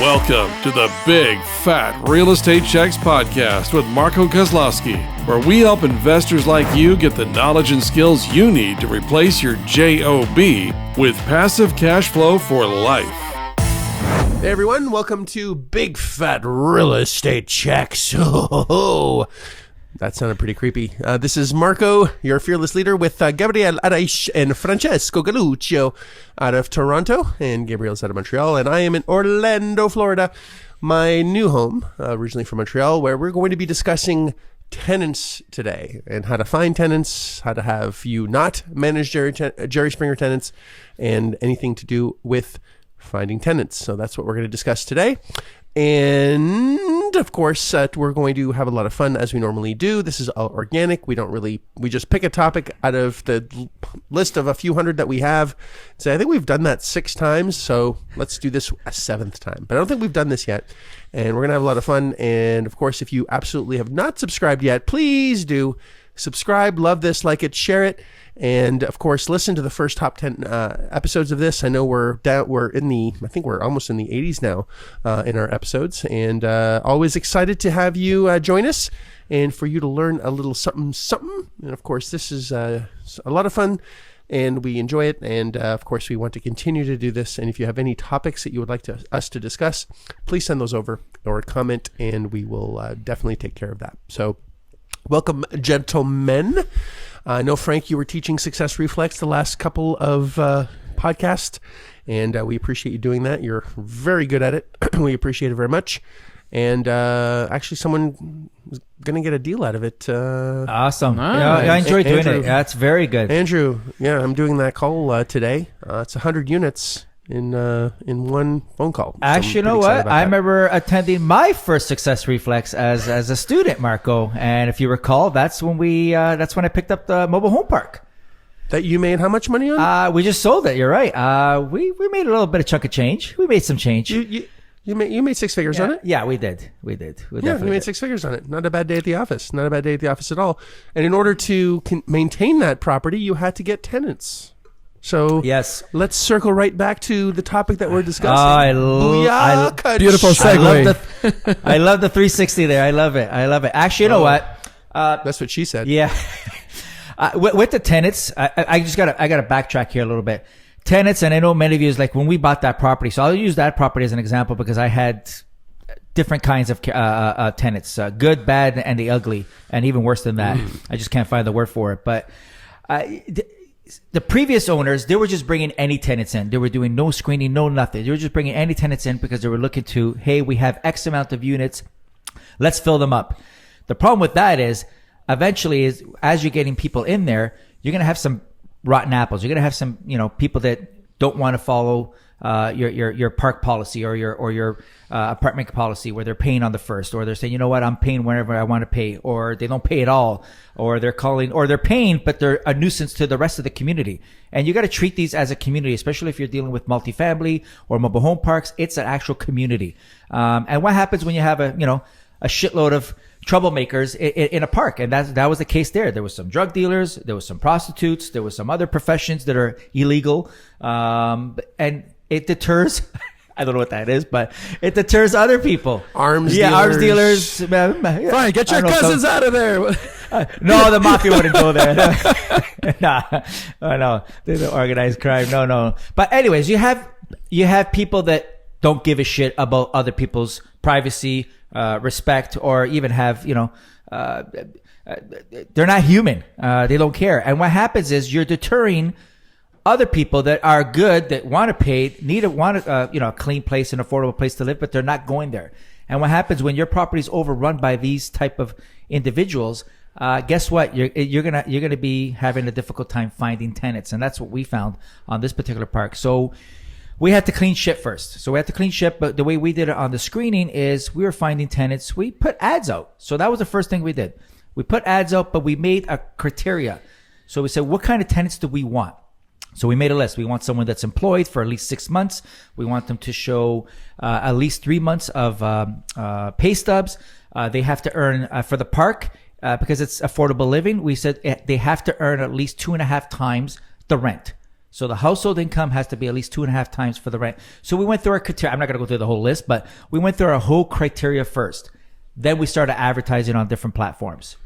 Welcome to the Big Fat Real Estate Checks podcast with Marco Kozlowski, where we help investors like you get the knowledge and skills you need to replace your JOB with passive cash flow for life. Hey everyone, welcome to Big Fat Real Estate Checks. Oh, that sounded pretty creepy. This is Marco, your fearless leader, with Gabriel Araiz and Francesco Galuccio out of Toronto, and Gabriel's out of Montreal, and I am in Orlando, Florida, my new home, originally from Montreal, where we're going to be discussing tenants today, and how to find tenants, how to have you not manage Jerry Springer tenants, and anything to do with finding tenants. So that's what we're going to discuss today. And of course, we're going to have a lot of fun as we normally do. This is all organic. We just pick a topic out of the list of a few hundred that we have. So I think we've done that 6 times. So let's do this a 7th time. But I don't think we've done this yet. And we're going to have a lot of fun. And of course, if you absolutely have not subscribed yet, please do subscribe, love this, like it, share it. And of course, listen to the first top 10 episodes of this. I know I think we're almost in the 80s now in our episodes, and always excited to have you join us and for you to learn a little something. And of course, this is a lot of fun and we enjoy it. And of course, we want to continue to do this. And if you have any topics that you would like us to discuss, please send those over or comment, and we will definitely take care of that. So welcome, gentlemen. I know, Frank, you were teaching Success Reflex the last couple of podcasts, and we appreciate you doing that. You're very good at it. We appreciate it very much. And actually, someone was going to get a deal out of it. Awesome. Nice. Yeah, I enjoy doing Andrew, it. That's very good. Andrew, yeah, I'm doing that call today. It's 100 units in one phone call. Actually, you know what? I remember attending my first Success Reflex as a student, Marco. And if you recall, that's when I picked up the mobile home park. That you made how much money on? We just sold it. You're right. We made a little bit of chunk of change. We made some change. You made 6 figures on it? Yeah, we did. We made 6 figures on it. Not a bad day at the office. Not a bad day at the office at all. And in order to maintain that property, you had to get tenants. So yes, let's circle right back to the topic that we're discussing. Beautiful segue. I love the 360 there. I love it. Actually, you know what? That's what she said. Yeah. With the tenants, I gotta backtrack here a little bit. Tenants, and I know many of you is like when we bought that property. So I'll use that property as an example because I had different kinds of tenants, good, bad, and the ugly, and even worse than that. I just can't find the word for it. But the previous owners, they were just bringing any tenants in. They were doing no screening, no nothing. They were just bringing any tenants in because they were looking to, hey, we have X amount of units. Let's fill them up. The problem with that is eventually as you're getting people in there, you're going to have some rotten apples. You're going to have some, people that don't want to follow your park policy or your apartment policy where they're paying on the first, or they're saying, you know what, I'm paying whenever I want to pay, or they don't pay at all, or they're paying, but they're a nuisance to the rest of the community. And you got to treat these as a community, especially if you're dealing with multifamily or mobile home parks. It's an actual community. And what happens when you have a shitload of troublemakers in a park? And that was the case there. There was some drug dealers, there was some prostitutes, there was some other professions that are illegal. And it deters, I don't know what that is, but it deters other people. Arms dealers. Fine, get your cousins out of there. No, the mafia wouldn't go there. No, they're the organized crime. No. But anyways, you have people that don't give a shit about other people's privacy, respect, or even have, they're not human. They don't care. And what happens is you're deterring other people that are good, that want to pay, want a clean place, an affordable place to live, but they're not going there. And what happens when your property is overrun by these type of individuals? Guess what? You're gonna be having a difficult time finding tenants, and that's what we found on this particular park. So we had to clean shit first. But the way we did it on the screening is we were finding tenants. We put ads out. So that was the first thing we did. We put ads out, but we made a criteria. So we said, what kind of tenants do we want? So we made a list. We want someone that's employed for at least 6 months. We want them to show at least 3 months of pay stubs. They have to earn for the park because it's affordable living. We said they have to earn at least 2.5 times the rent. So the household income has to be at least 2.5 times for the rent. So we went through our criteria. I'm not going to go through the whole list, but we went through our whole criteria first. Then we started advertising on different platforms.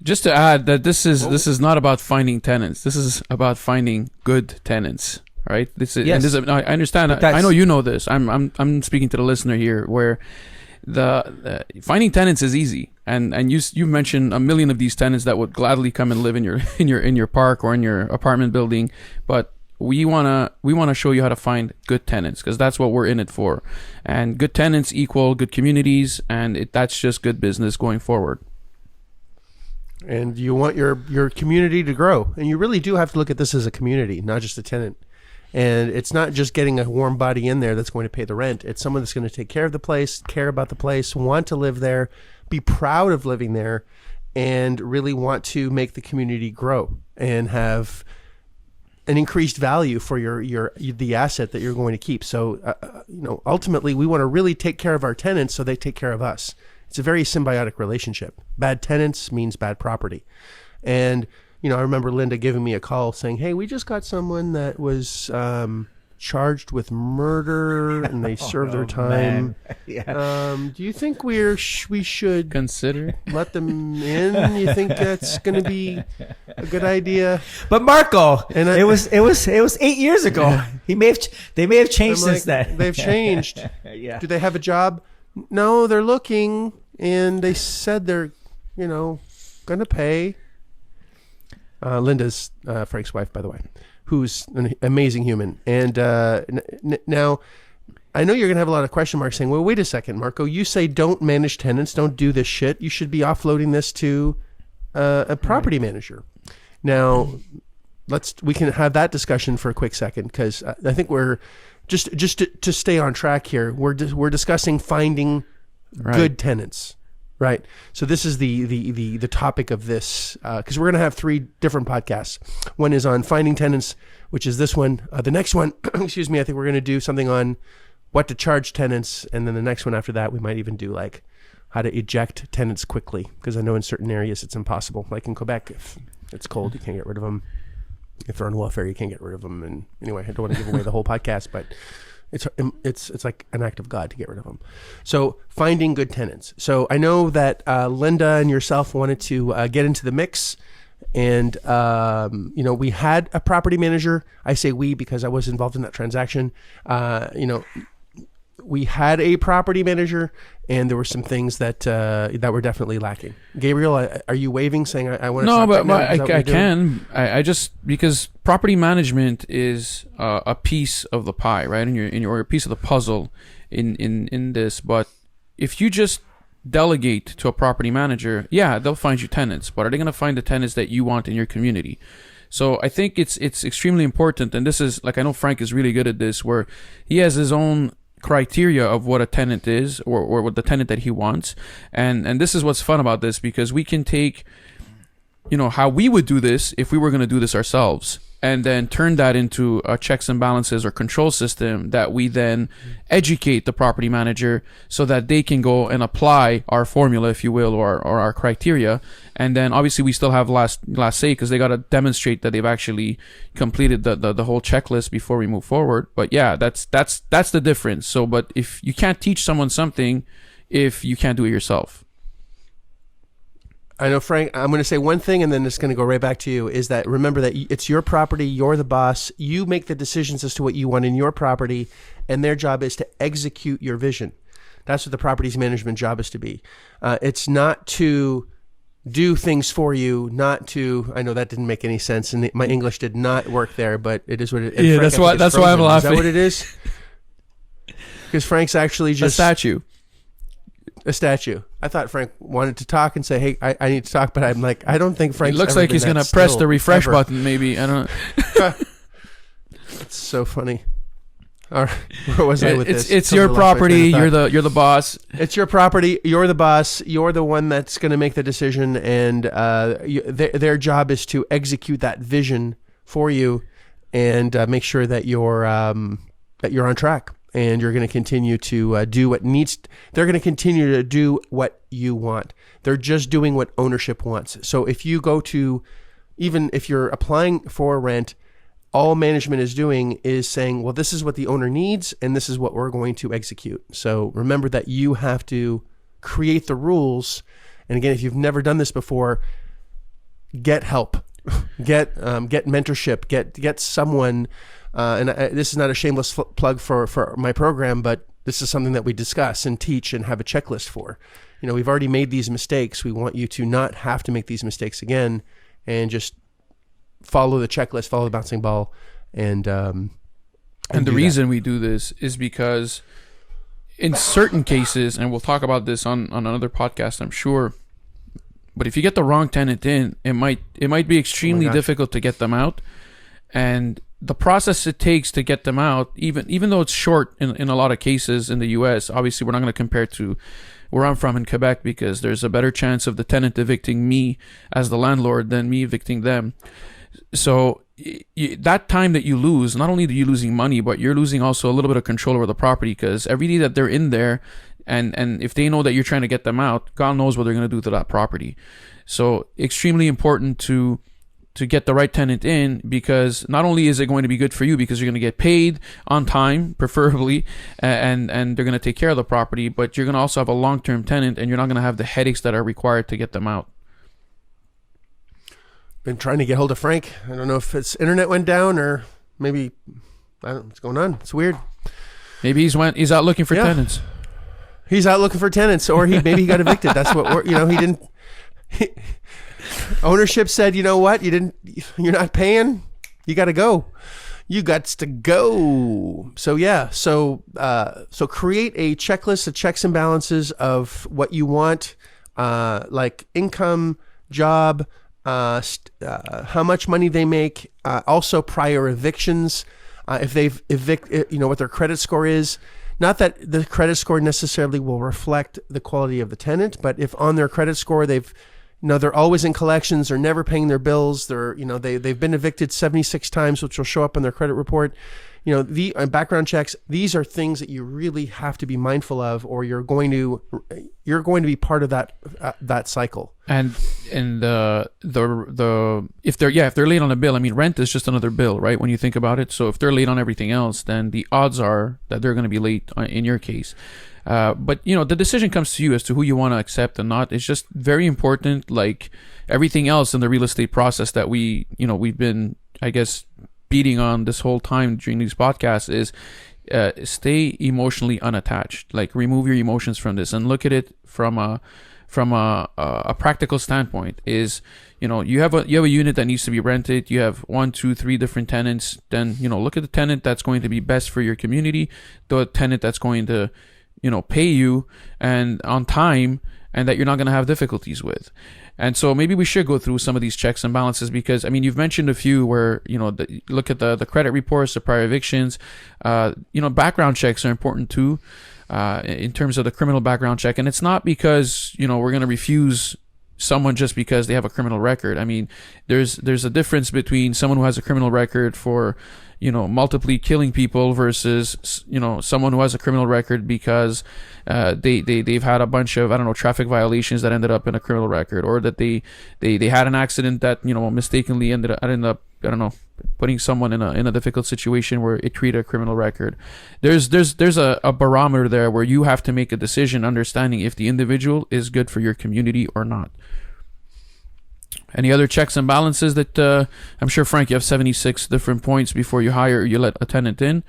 Just to add that this is not about finding tenants. This is about finding good tenants, right? This is, Yes. and this is, I understand. I know you know this. I'm speaking to the listener here, where the finding tenants is easy, and you mentioned a million of these tenants that would gladly come and live in your park or in your apartment building, but we wanna show you how to find good tenants, because that's what we're in it for, and good tenants equal good communities, and that's just good business going forward. And you want your community to grow, and you really do have to look at this as a community, not just a tenant. And it's not just getting a warm body in there that's going to pay the rent. It's someone that's going to take care of the place, care about the place, want to live there, be proud of living there, and really want to make the community grow and have an increased value for the asset that you're going to keep. So, ultimately, we want to really take care of our tenants so they take care of us. It's a very symbiotic relationship. Bad tenants means bad property. And, I remember Linda giving me a call saying, hey, we just got someone that was charged with murder and they served their time. Yeah. Do you think we should Consider. let them in? You think that's going to be a good idea? But Marco, And it was 8 years ago. They may have changed I'm like, since then. They've changed. Yeah. Do they have a job? No, they're looking, and they said they're, going to pay. Linda's Frank's wife, by the way, who's an amazing human. And now, I know you're going to have a lot of question marks saying, well, wait a second, Marco, you say don't manage tenants, don't do this shit. You should be offloading this to a property manager. Now, we can have that discussion for a quick second, because I think we're just to stay on track here. We're discussing finding good tenants, right? So this is the topic of this, because we're going to have 3 different podcasts. One is on finding tenants, which is this one. The next one, excuse me, I think we're going to do something on what to charge tenants, and then the next one after that, we might even do like how to eject tenants quickly, because I know in certain areas it's impossible. Like in Quebec, if it's cold, you can't get rid of them. If they're on welfare, you can't get rid of them. And anyway, I don't want to give away the whole podcast, but it's like an act of God to get rid of them. So finding good tenants. So I know that Linda and yourself wanted to get into the mix, and we had a property manager. I say we because I was involved in that transaction. We had a property manager, and there were some things that were definitely lacking. Gabriel, are you waving, saying I want to? No, stop but right now? I can. I just, because property management is a piece of the pie, right? Or a piece of the puzzle in this. But if you just delegate to a property manager, yeah, they'll find you tenants. But are they going to find the tenants that you want in your community? So I think it's extremely important, and this is, like, I know Frank is really good at this, where he has his own criteria of what a tenant is, or what the tenant that he wants, and this is what's fun about this, because we can take how we would do this if we were going to do this ourselves, and then turn that into a checks and balances or control system that we then educate the property manager so that they can go and apply our formula, if you will, or our criteria. And then obviously we still have last say, because they got to demonstrate that they've actually completed the whole checklist before we move forward. But yeah, that's the difference. So, but if you can't teach someone something if you can't do it yourself. I know, Frank, I'm going to say one thing, and then it's going to go right back to you, is that remember that it's your property, you're the boss, you make the decisions as to what you want in your property, and their job is to execute your vision. That's what the property's management job is to be. It's not to do things for you, not to, I know that didn't make any sense, and my English did not work there, but it is what it is. Yeah, Frank, that's why I'm laughing. Is that what it is? Because Frank's actually just... A statue. I thought Frank wanted to talk and say, hey, I need to talk, but I'm like, I don't think Frank's... It looks like he's going to press the refresh button, maybe. I don't know. It's so funny. All right. Where was I with this? It's your property. You're the boss. It's your property. You're the boss. You're the one that's going to make the decision, and their job is to execute that vision for you and make sure that you're on track. And you're going to continue to do what needs. They're going to continue to do what you want. They're just doing what ownership wants. So if you go to, even if you're applying for rent, all management is doing is saying, well, this is what the owner needs, and this is what we're going to execute. So remember that you have to create the rules. And again, if you've never done this before, get help, get mentorship, get someone. This is not a shameless plug for my program, but this is something that we discuss and teach and have a checklist for. We've already made these mistakes. We want you to not have to make these mistakes again, and just follow the checklist, follow the bouncing ball, and the reason we do this is because in certain cases, and we'll talk about this on another podcast, I'm sure, but if you get the wrong tenant in, it might be extremely difficult to get them out. And the process it takes to get them out, even though it's short in a lot of cases in the US, obviously we're not going to compare to where I'm from in Quebec, because there's a better chance of the tenant evicting me as the landlord than me evicting them. So that time that you lose, not only are you losing money, but you're losing also a little bit of control over the property, because every day that they're in there, and if they know that you're trying to get them out, God knows what they're going to do to that property. So extremely important to get the right tenant in, because not only is it going to be good for you because you're going to get paid on time, preferably, and they're going to take care of the property, but you're going to also have a long-term tenant, and you're not going to have the headaches that are required to get them out. Been trying to get hold of Frank. I don't know if his internet went down, or maybe, I don't know what's going on. It's weird. Maybe he's out looking for tenants. He's out looking for tenants, or maybe he got evicted. That's what he didn't. Ownership said, you know what? You're not paying. You got to go. You got to go. So yeah. So create a checklist of checks and balances of what you want, like income, job, how much money they make, also prior evictions, if they've what their credit score is. Not that the credit score necessarily will reflect the quality of the tenant, but if on their credit score they're always in collections, they're never paying their bills, they've been evicted 76 times, which will show up on their credit report. The background checks, these are things that you really have to be mindful of, or you're going to be part of that cycle. And if they're late on a bill, I mean, rent is just another bill, right? When you think about it. So if they're late on everything else, then the odds are that they're going to be late in your case. But the decision comes to you as to who you want to accept and not. It's just very important, like everything else in the real estate process that we've been, I guess, beating on this whole time during these podcasts, is stay emotionally unattached. Like, remove your emotions from this and look at it from a practical standpoint. Is you have a unit that needs to be rented. You have 1, 2, 3 different tenants. Then look at the tenant that's going to be best for your community, the tenant that's going to pay you and on time, and that you're not going to have difficulties with. And so maybe we should go through some of these checks and balances, because I mean, you've mentioned a few where look at the credit reports, the prior evictions. Background checks are important too, in terms of the criminal background check. And it's not because we're going to refuse someone just because they have a criminal record. I mean, there's a difference between someone who has a criminal record for multiply killing people versus someone who has a criminal record because they've had a bunch of traffic violations that ended up in a criminal record, or that they had an accident that mistakenly ended up putting someone in a difficult situation where it created a criminal record. There's a barometer there where you have to make a decision understanding if the individual is good for your community or not. Any other checks and balances that I'm sure, Frank, you have 76 different points before you let a tenant in?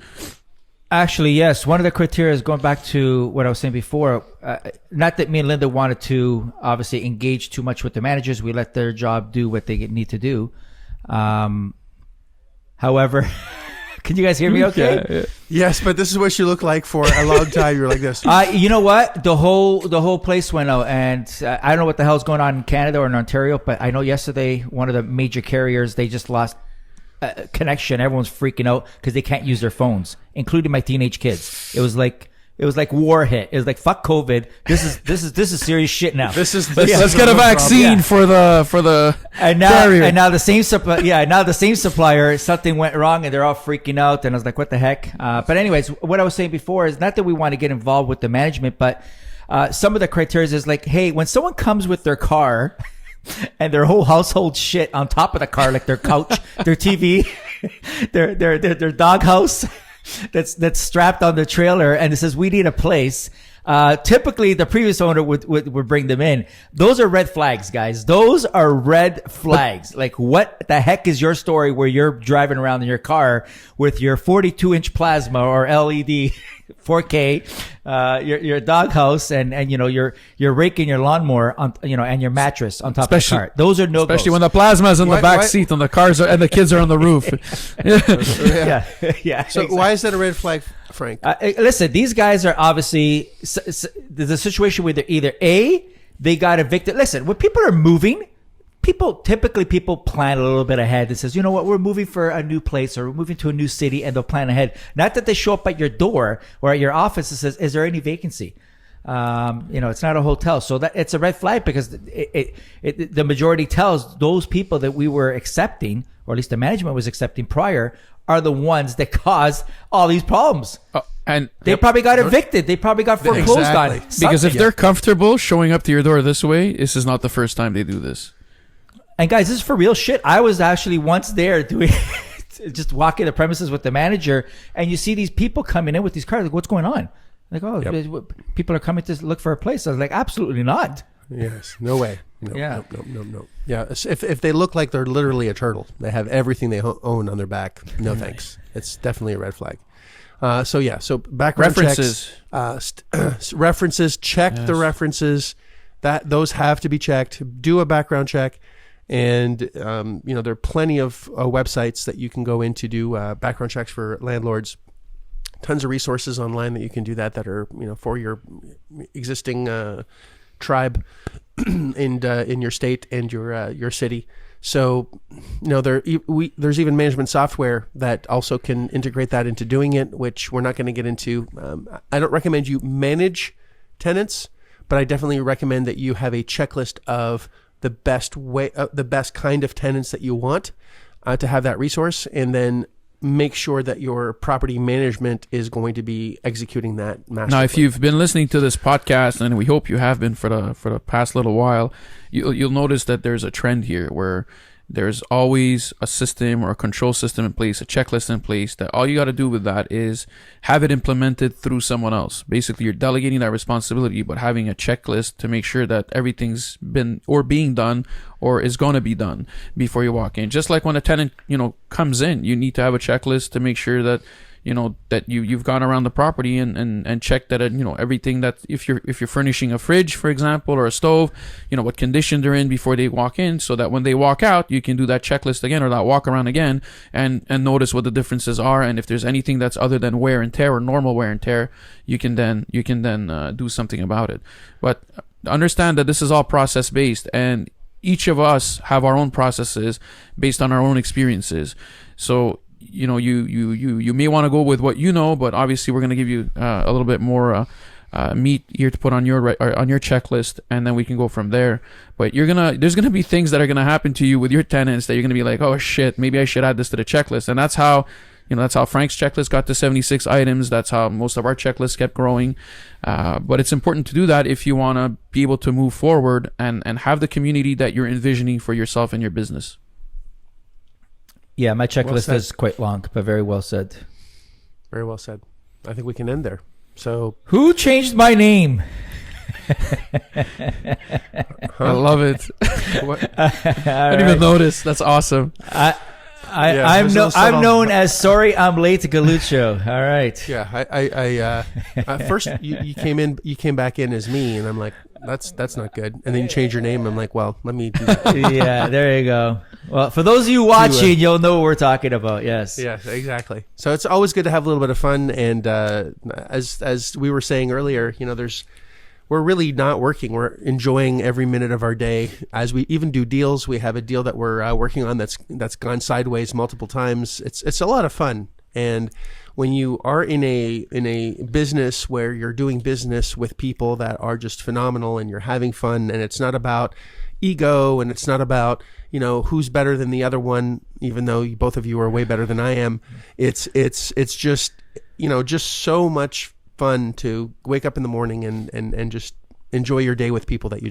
Actually, yes. One of the criteria is going back to what I was saying before. Not that me and Linda wanted to obviously engage too much with the managers. We let their job do what they need to do. However, can you guys hear me okay? Yeah. Yes, but this is what you look like for a long time. You're like this. You know what? The whole place went out, and I don't know what the hell's going on in Canada or in Ontario, but I know yesterday one of the major carriers, they just lost connection. Everyone's freaking out because they can't use their phones, including my teenage kids. It was like war hit. It was like, fuck COVID. This is serious shit now. Let's get a vaccine for the carrier. And now the same supplier, something went wrong and they're all freaking out. And I was like, what the heck? But anyways, what I was saying before is not that we want to get involved with the management, but some of the criteria is like, hey, when someone comes with their car and their whole household shit on top of the car, like their couch, their TV, their doghouse that's strapped on the trailer, and it says we need a place. Typically the previous owner would bring them in. Those are red flags, guys. Those are red flags. Like, what the heck is your story where you're driving around in your car with your 42-inch plasma or LED 4K, your doghouse, and you're raking your lawnmower on, and your mattress on top of the car. Those are no especially when the plasma's in the back seat and the cars and the kids are on the roof. Yeah. So exactly. why is that a red flag, Frank? Listen, these guys are obviously there's a situation where they're either they got evicted. Listen, when people are moving, people plan a little bit ahead. It says, you know what, we're moving for a new place or we're moving to a new city, and they'll plan ahead. Not that they show up at your door or at your office and says, is there any vacancy? It's not a hotel. So that it's a red flag, because the majority tells those people that we were accepting, or at least the management was accepting prior, are the ones that caused all these problems. And they probably got evicted. They probably got foreclosed on. Because if they're comfortable showing up to your door this way, this is not the first time they do this. And guys, this is for real shit. I was actually once there doing just walking the premises with the manager, and you see these people coming in with these cars. Like, what's going on? Like, people are coming to look for a place. I was like, absolutely not. Yes, no way. No, Yeah. No. Yeah, if they look like they're literally a turtle, they have everything they own on their back. No thanks. It's definitely a red flag. So background References. checks, references. Check the references. Those have to be checked. Do a background check, and there are plenty of websites that you can go in to do background checks for landlords. Tons of resources online that you can do that are for your existing tribe in your state and your city. So there's even management software that also can integrate that into doing it, which we're not going to get into. I don't recommend you manage tenants, but I definitely recommend that you have a checklist of the best kind of tenants that you want to have that resource, and then make sure that your property management is going to be executing that master Now, plan. if you've been listening to this podcast, and we hope you have been for the past little while, you'll notice that there's a trend here where there's always a system or a control system in place, a checklist in place, that all you got to do with that is have it implemented through someone else. Basically, you're delegating that responsibility, but having a checklist to make sure that everything's been or being done or is going to be done before you walk in. Just like when a tenant, comes in, you need to have a checklist to make sure that that you've gone around the property and checked that everything, that if you're furnishing a fridge, for example, or a stove, what condition they're in before they walk in, so that when they walk out, you can do that checklist again, or that walk around again, and notice what the differences are, and if there's anything that's other than wear and tear or normal wear and tear, you can then do something about it. But understand that this is all process based, and each of us have our own processes based on our own experiences. So you may want to go with what but obviously we're going to give you a little bit more meat here to put on your checklist, and then we can go from there. But there's gonna be things that are gonna happen to you with your tenants that you're gonna be like, oh shit, maybe I should add this to the checklist. And that's how Frank's checklist got to 76 items. That's how most of our checklists kept growing. But it's important to do that if you want to be able to move forward and have the community that you're envisioning for yourself and your business. Yeah, my checklist is quite long, but very well said. Very well said. I think we can end there. So, who changed my name? I love it. I didn't even notice. That's awesome. I'm known as Sorry I'm Late to Galucho. All right. Yeah, I first you came back in as me, and I'm like, that's not good. And then you change your name. I'm like, well, let me do that. Yeah, there you go. Well, for those of you watching, you'll know what we're talking about. Yes. Yeah, exactly. So it's always good to have a little bit of fun. And as we were saying earlier, we're really not working. We're enjoying every minute of our day. As we even do deals, we have a deal that we're working on that's gone sideways multiple times. It's a lot of fun. And when you are in a business where you're doing business with people that are just phenomenal, and you're having fun, and it's not about ego, and it's not about who's better than the other one, even though both of you are way better than I am. It's just just so much fun to wake up in the morning and just enjoy your day with people that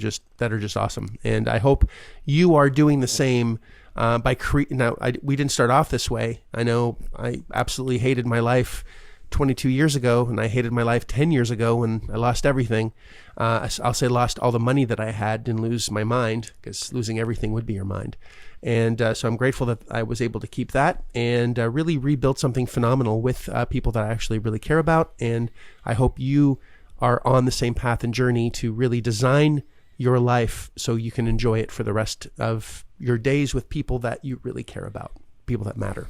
are just awesome. And I hope you are doing the same We didn't start off this way. I know I absolutely hated my life 22 years ago, and I hated my life 10 years ago when I lost everything. I'll say lost all the money that I had, didn't lose my mind, because losing everything would be your mind. And so I'm grateful that I was able to keep that and really rebuild something phenomenal with people that I actually really care about. And I hope you are on the same path and journey to really design your life so you can enjoy it for the rest of your days with people that you really care about, people that matter.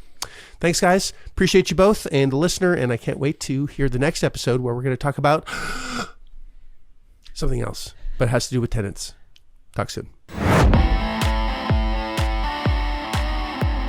Thanks, guys. Appreciate you both and the listener, and I can't wait to hear the next episode where we're going to talk about something else, but it has to do with tenants. Talk soon.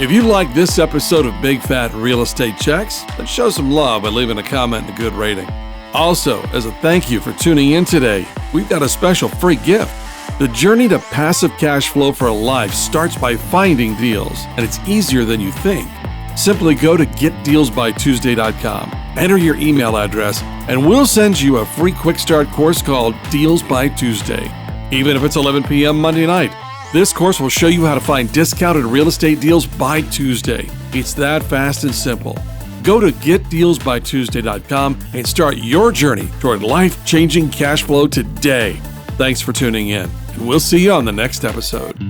If you like this episode of Big Fat Real Estate Checks, then show some love by leaving a comment and a good rating. Also, as a thank you for tuning in today, we've got a special free gift. The journey to passive cash flow for a life starts by finding deals, and it's easier than you think. Simply go to getdealsbytuesday.com, enter your email address, and we'll send you a free quick start course called Deals by Tuesday. Even if it's 11 p.m. Monday night, this course will show you how to find discounted real estate deals by Tuesday. It's that fast and simple. Go to getdealsbytuesday.com and start your journey toward life-changing cash flow today. Thanks for tuning in, and we'll see you on the next episode.